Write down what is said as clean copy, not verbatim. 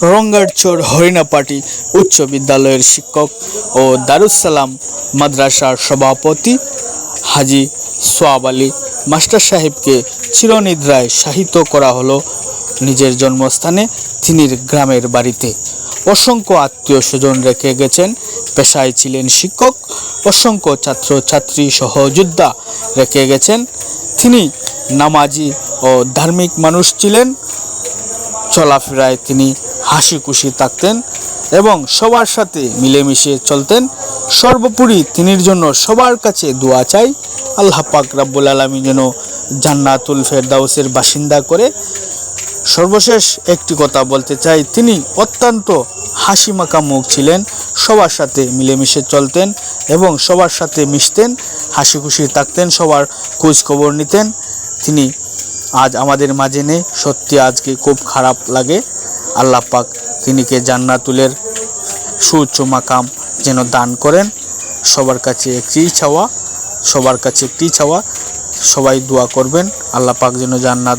রঙ্গারচর হরিণাপাটি উচ্চ বিদ্যালয়ের শিক্ষক ও দারুস সালাম মাদ্রাসার সভাপতি হাজী সোয়াব আলী মাস্টার সাহেবকে চিরনিদ্রায় শায়িত করা হলো নিজের জন্মস্থানে তিনির গ্রামের বাড়িতে। অসংখ্য আত্মীয় স্বজন রেখে গেছেন, পেশায় ছিলেন শিক্ষক। অসংখ্য ছাত্র ছাত্রী সহযোদ্ধা রেখে গেছেন। তিনি নামাজি ও ধার্মিক মানুষ ছিলেন। চলাফেরায় তিনি হাসি খুশি থাকতেন এবং সবার সাথে মিলেমিশে চলতেন। সর্বোপরি তিনির জন্য সবার কাছে দোয়া চাই, আল্লাহ পাক রব্বুল আলামিন যেন জান্নাতুল ফেরদাউসের বাসিন্দা করে। সর্বশেষ একটি কথা বলতে চাই, তিনি অত্যন্ত হাসি মাখা মুখ ছিলেন, সবার সাথে মিলেমিশে চলতেন এবং সবার সাথে মিশতেন, হাসি খুশি থাকতেন, সবার খোঁজ খবর নিতেন। তিনি আজ আমাদের মাঝে নেই, সত্যি আজকে খুব খারাপ লাগে। আল্লাহ পাক তিনিকে জান্নাতুলের সুউচ্চ মাকাম যেন দান করেন। সবার কাছে একটি চাওয়া, সবাই দোয়া করবেন, আল্লাহ পাক যেন জান্নাত